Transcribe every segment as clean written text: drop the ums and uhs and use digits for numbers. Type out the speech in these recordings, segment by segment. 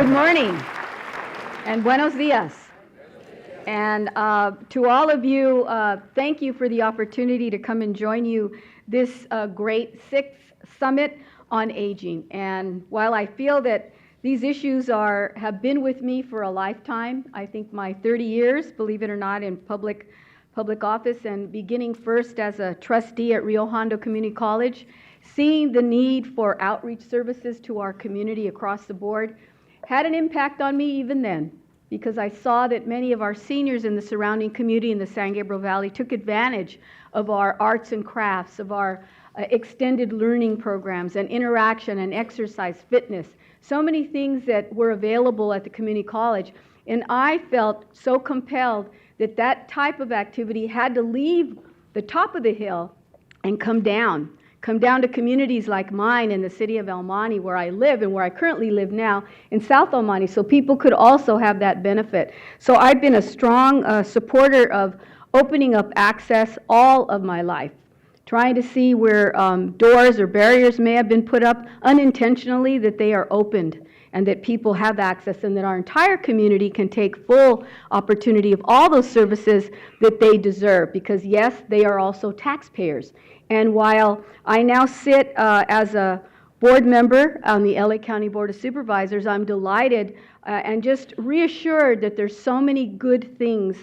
Good morning and buenos dias. And to all of you, thank you for the opportunity to come and join you this great sixth summit on aging. And while I feel that these issues have been with me for a lifetime, I think my 30 years, believe it or not, in public office, and beginning first as a trustee at Rio Hondo Community College, seeing the need for outreach services to our community across the board, had an impact on me even then, because I saw that many of our seniors in the surrounding community in the San Gabriel Valley took advantage of our arts and crafts, of our extended learning programs and interaction and exercise, fitness, so many things that were available at the community college. And I felt so compelled that that type of activity had to leave the top of the hill and come down to communities like mine in the city of El Monte, where I live and where I currently live now in South El Monte, so people could also have that benefit. So I've been a strong supporter of opening up access all of my life, trying to see where doors or barriers may have been put up unintentionally, that they are opened and that people have access, and that our entire community can take full opportunity of all those services that they deserve, because yes, they are also taxpayers. And while I now sit as a board member on the LA County Board of Supervisors, I'm delighted and just reassured that there's so many good things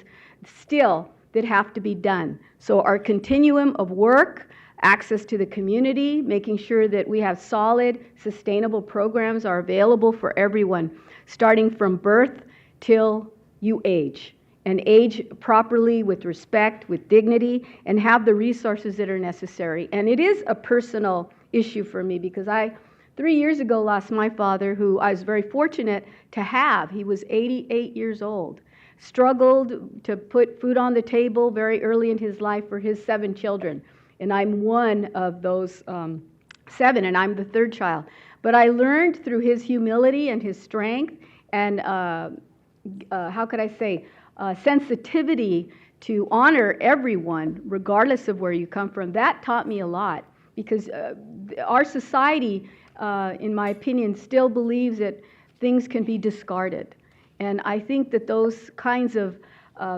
still that have to be done. So our continuum of work, access to the community, making sure that we have solid, sustainable programs are available for everyone, starting from birth till you age. And age properly with respect, with dignity, and have the resources that are necessary. And it is a personal issue for me, because I, 3 years ago, lost my father, who I was very fortunate to have. He was 88 years old. Struggled to put food on the table very early in his life for his 7 children. And I'm one of those 7, and I'm the 3rd child. But I learned through his humility and his strength and, how could I say, sensitivity to honor everyone, regardless of where you come from. That taught me a lot, because our society, in my opinion, still believes that things can be discarded. And I think that those kinds of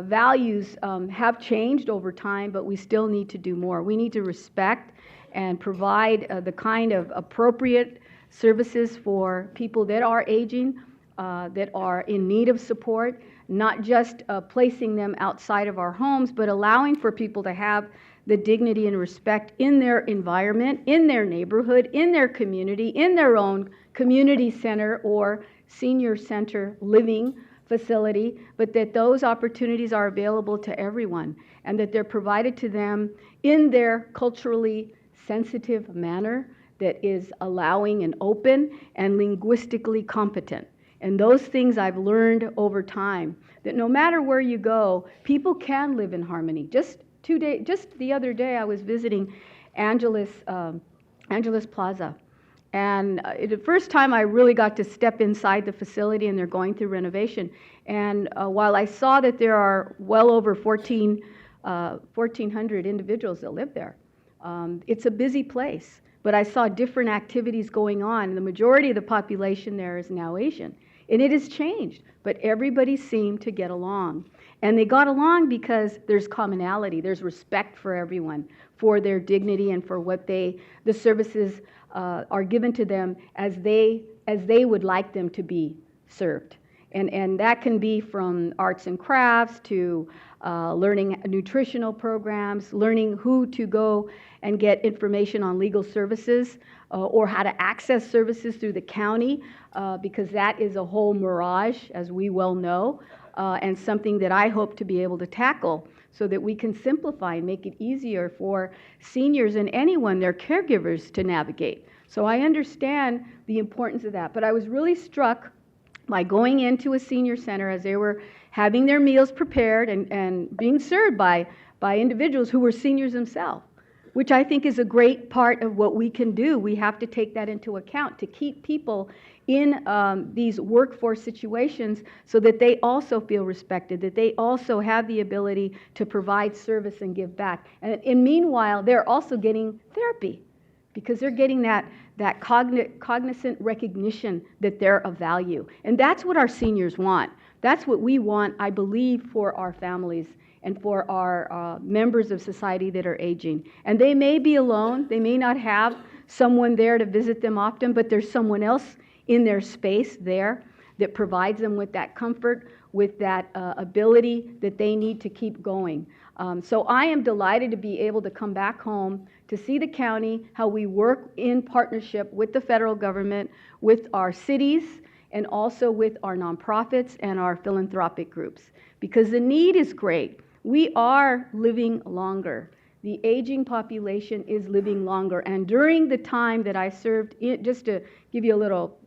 values have changed over time, but we still need to do more. We need to respect and provide the kind of appropriate services for people that are aging, that are in need of support, not just placing them outside of our homes, but allowing for people to have the dignity and respect in their environment, in their neighborhood, in their community, in their own community center or senior center living facility, but that those opportunities are available to everyone, and that they're provided to them in their culturally sensitive manner that is allowing and open and linguistically competent. And those things I've learned over time, that no matter where you go, people can live in harmony. Just the other day, I was visiting Angeles Plaza. And the first time I really got to step inside the facility, and they're going through renovation. And while I saw that there are well over 1,400 individuals that live there, it's a busy place. But I saw different activities going on, and the majority of the population there is now Asian. And it has changed, but everybody seemed to get along. And they got along because there's commonality, there's respect for everyone, for their dignity and for what the services are given to them as they would like them to be served. And that can be from arts and crafts to learning nutritional programs, learning who to go and get information on legal services, or how to access services through the county, because that is a whole mirage, as we well know, and something that I hope to be able to tackle so that we can simplify and make it easier for seniors and anyone, their caregivers, to navigate. So I understand the importance of that. But I was really struck by going into a senior center as they were having their meals prepared and being served by individuals who were seniors themselves, which I think is a great part of what we can do. We have to take that into account to keep people in these workforce situations so that they also feel respected, that they also have the ability to provide service and give back. And meanwhile, they're also getting therapy. because they're getting that cognizant recognition that they're of value. And that's what our seniors want. That's what we want, I believe, for our families and for our members of society that are aging. And they may be alone. They may not have someone there to visit them often, but there's someone else in their space there that provides them with that comfort, with that ability that they need to keep going. So I am delighted to be able to come back home to see the county, how we work in partnership with the federal government, with our cities, and also with our nonprofits and our philanthropic groups, because the need is great. We are living longer. The aging population is living longer. And during the time that I served, just to give you a little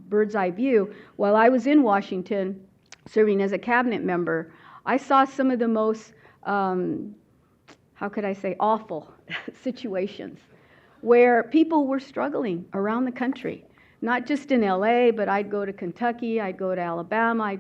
bird's eye view, while I was in Washington serving as a cabinet member, I saw some of the most, how could I say, awful situations where people were struggling around the country. Not just in LA, but I'd go to Kentucky, I'd go to Alabama,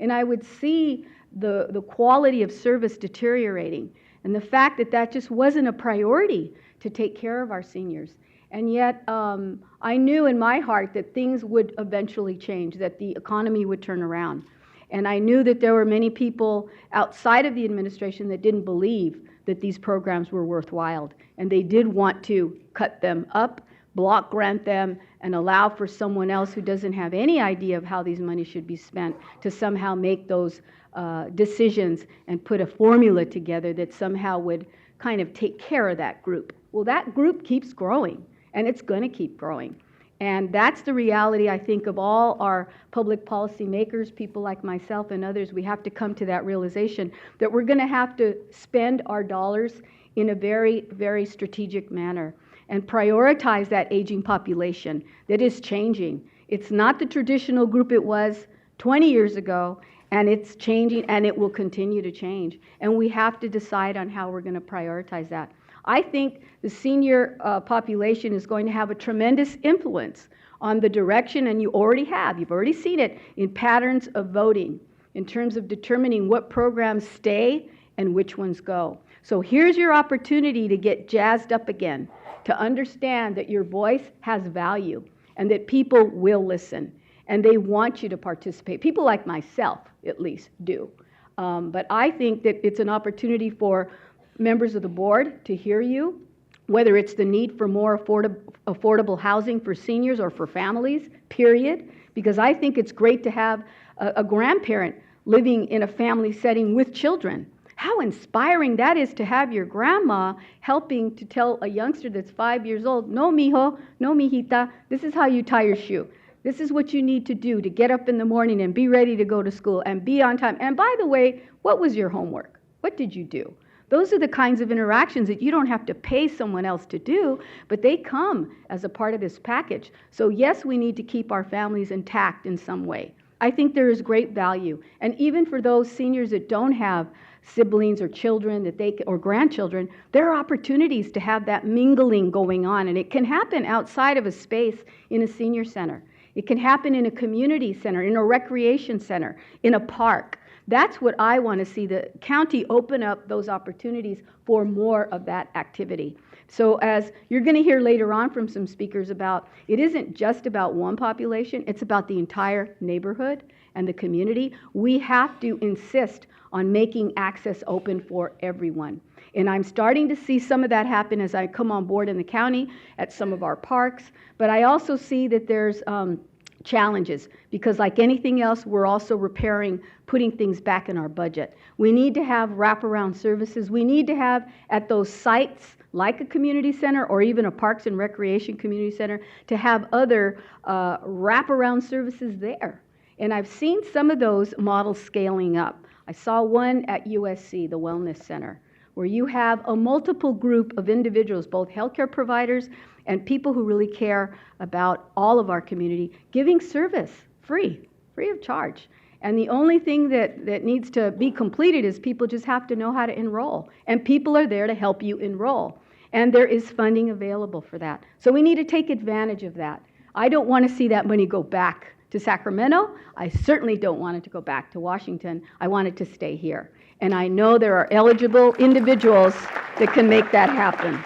and I would see the quality of service deteriorating, and the fact that that just wasn't a priority to take care of our seniors. And yet, I knew in my heart that things would eventually change, that the economy would turn around. And I knew that there were many people outside of the administration that didn't believe that these programs were worthwhile, and they did want to cut them up, block grant them, and allow for someone else who doesn't have any idea of how these monies should be spent to somehow make those decisions and put a formula together that somehow would kind of take care of that group. Well, that group keeps growing, and it's going to keep growing. And that's the reality, I think, of all our public policy makers, people like myself and others. We have to come to that realization that we're going to have to spend our dollars in a very, very strategic manner and prioritize that aging population that is changing. It's not the traditional group it was 20 years ago, and it's changing, and it will continue to change. And we have to decide on how we're going to prioritize that. I think the senior population is going to have a tremendous influence on the direction, and you've already seen it in patterns of voting in terms of determining what programs stay and which ones go. So here's your opportunity to get jazzed up again, to understand that your voice has value and that people will listen and they want you to participate. People like myself, at least, do. But I think that it's an opportunity for members of the board to hear you, whether it's the need for more affordable housing for seniors or for families, period, because I think it's great to have a grandparent living in a family setting with children. How inspiring that is to have your grandma helping to tell a youngster that's 5 years old, no mijo, no mijita, this is how you tie your shoe. This is what you need to do to get up in the morning and be ready to go to school and be on time. And by the way, what was your homework? What did you do? Those are the kinds of interactions that you don't have to pay someone else to do, but they come as a part of this package. So yes, we need to keep our families intact in some way. I think there is great value. And even for those seniors that don't have siblings or children or grandchildren, there are opportunities to have that mingling going on. And it can happen outside of a space in a senior center. It can happen in a community center, in a recreation center, in a park. That's what I want to see, the county open up those opportunities for more of that activity. So as you're going to hear later on from some speakers about, it isn't just about one population, it's about the entire neighborhood and the community. We have to insist on making access open for everyone. And I'm starting to see some of that happen as I come on board in the county at some of our parks. But I also see that there's challenges, because like anything else, we're also putting things back in our budget. We need to have wraparound services. We need to have at those sites, like a community center or even a parks and recreation community center, to have other wraparound services there. And I've seen some of those models scaling up. I saw one at USC, the Wellness Center, where you have a multiple group of individuals, both healthcare providers and people who really care about all of our community, giving service free of charge. And the only thing that needs to be completed is people just have to know how to enroll. And people are there to help you enroll. And there is funding available for that. So we need to take advantage of that. I don't want to see that money go back to Sacramento. I certainly don't want it to go back to Washington. I want it to stay here. And I know there are eligible individuals that can make that happen.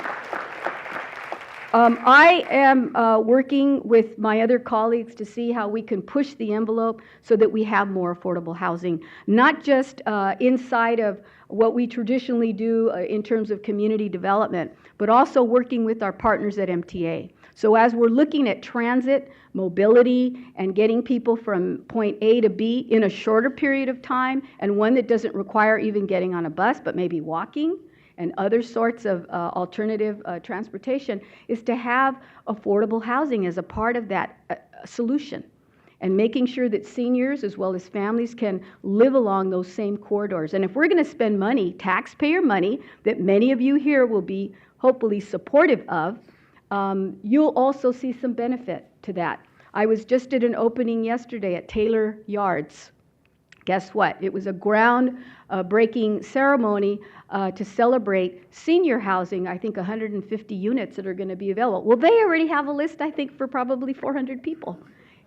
I am working with my other colleagues to see how we can push the envelope so that we have more affordable housing, not just inside of what we traditionally do in terms of community development, but also working with our partners at MTA. So as we're looking at transit, mobility, and getting people from point A to B in a shorter period of time, and one that doesn't require even getting on a bus, but maybe walking, and other sorts of alternative transportation, is to have affordable housing as a part of that solution, and making sure that seniors as well as families can live along those same corridors. And if we're going to spend money, taxpayer money, that many of you here will be hopefully supportive of, you'll also see some benefit to that. I was just at an opening yesterday at Taylor Yards. Guess what? It was a ground-breaking ceremony to celebrate senior housing, I think 150 units that are going to be available. Well, they already have a list, I think, for probably 400 people.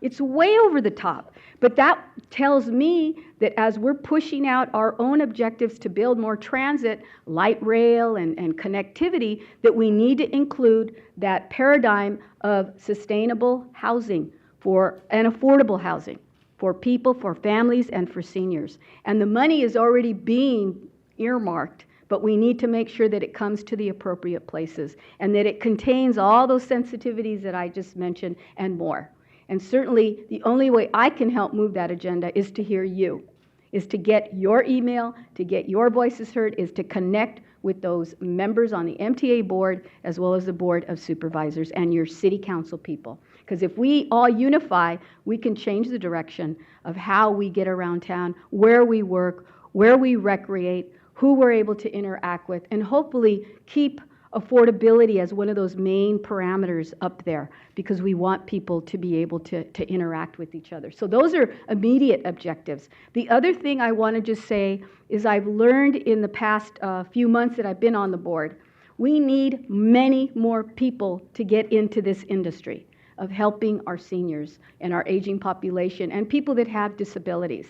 It's way over the top. But that tells me that as we're pushing out our own objectives to build more transit, light rail, and connectivity, that we need to include that paradigm of sustainable housing and affordable housing for people, for families, and for seniors. And the money is already being earmarked, but we need to make sure that it comes to the appropriate places and that it contains all those sensitivities that I just mentioned and more. And certainly the only way I can help move that agenda is to hear you, is to get your email, to get your voices heard, is to connect with those members on the MTA board as well as the Board of Supervisors and your city council people. Because if we all unify, we can change the direction of how we get around town, where we work, where we recreate, who we're able to interact with, and hopefully keep affordability as one of those main parameters up there, because we want people to be able to interact with each other. So those are immediate objectives. The other thing I want to just say is I've learned in the past few months that I've been on the board, we need many more people to get into this industry of helping our seniors and our aging population and people that have disabilities.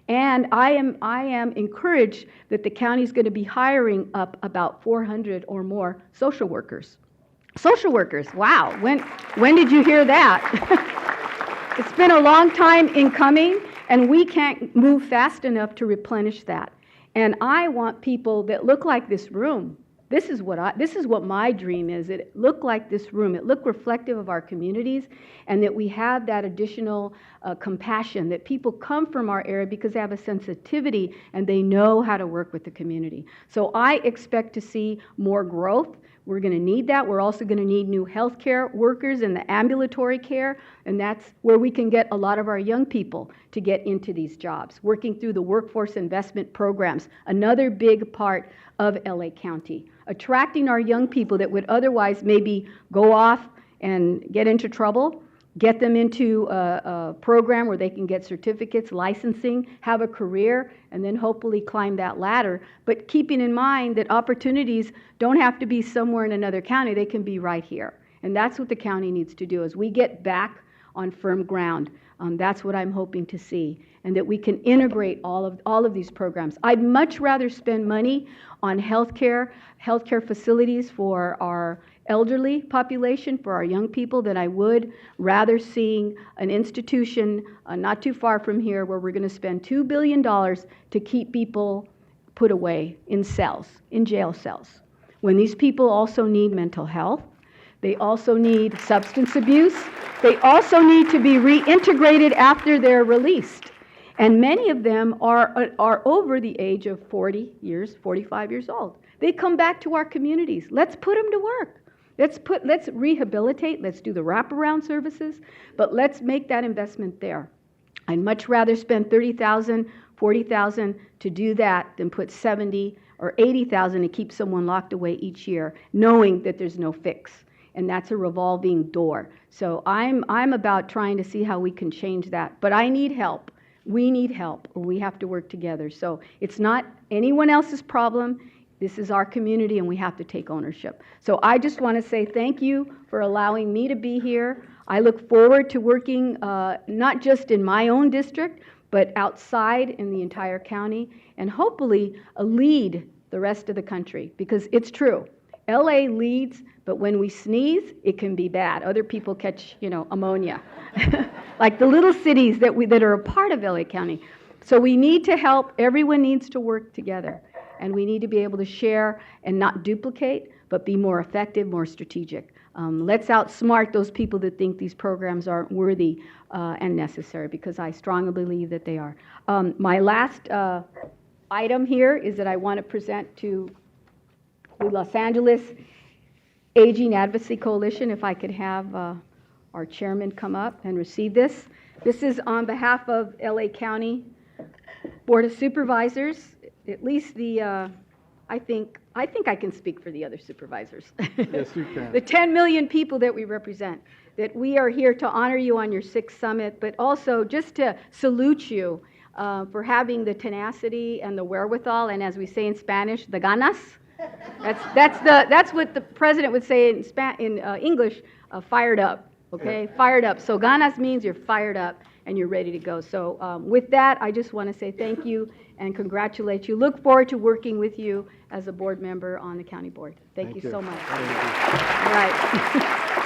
And I am encouraged that the county is going to be hiring up about 400 or more social workers. Social workers, wow, when did you hear that? It's been a long time in coming, and we can't move fast enough to replenish that. And I want people that look like this room. This is what my dream is. It look like this room. It look reflective of our communities, and that we have that additional compassion, that people come from our area because they have a sensitivity and they know how to work with the community. So I expect to see more growth. We're going to need that. We're also going to need new healthcare workers in the ambulatory care, and that's where we can get a lot of our young people to get into these jobs, working through the workforce investment programs, another big part of LA County, attracting our young people that would otherwise maybe go off and get into trouble, get them into a program where they can get certificates, licensing, have a career, and then hopefully climb that ladder. But keeping in mind that opportunities don't have to be somewhere in another county, they can be right here. And that's what the county needs to do as we get back on firm ground. That's what I'm hoping to see, and that we can integrate all of these programs. I'd much rather spend money on healthcare facilities for our elderly population, for our young people, than I would rather seeing an institution not too far from here where we're going to spend $2 billion to keep people put away in cells, in jail cells, when these people also need mental health. They also need substance abuse. They also need to be reintegrated after they're released. And many of them are over the age of 40 years, 45 years old. They come back to our communities. Let's put them to work. Let's rehabilitate. Let's do the wraparound services, but let's make that investment there. I'd much rather spend $30,000, $40,000 to do that than put $70,000 or $80,000 to keep someone locked away each year, knowing that there's no fix. And that's a revolving door. So I'm about trying to see how we can change that. But I need help. We need help, or we have to work together. So it's not anyone else's problem. This is our community, and we have to take ownership. So I just want to say thank you for allowing me to be here. I look forward to working not just in my own district, but outside in the entire county, and hopefully lead the rest of the country, because it's true. LA leads, but when we sneeze, it can be bad. Other people catch, ammonia. Like the little cities that are a part of LA County. So we need to help. Everyone needs to work together. And we need to be able to share and not duplicate, but be more effective, more strategic. Let's outsmart those people that think these programs aren't worthy and necessary, because I strongly believe that they are. My last item here is that I want to present to the Los Angeles Aging Advocacy Coalition, if I could have our chairman come up and receive this. This is on behalf of LA County Board of Supervisors, at least I think I can speak for the other supervisors. Yes, you can. The 10 million people that we represent, that we are here to honor you on your 6th summit, but also just to salute you for having the tenacity and the wherewithal, and as we say in Spanish, the ganas. That's what the president would say in English, fired up, okay? Yeah. Fired up. So ganas means you're fired up and you're ready to go. So with that, I just want to say thank you and congratulate you. Look forward to working with you as a board member on the county board. Thank you so much. Thank you. All right.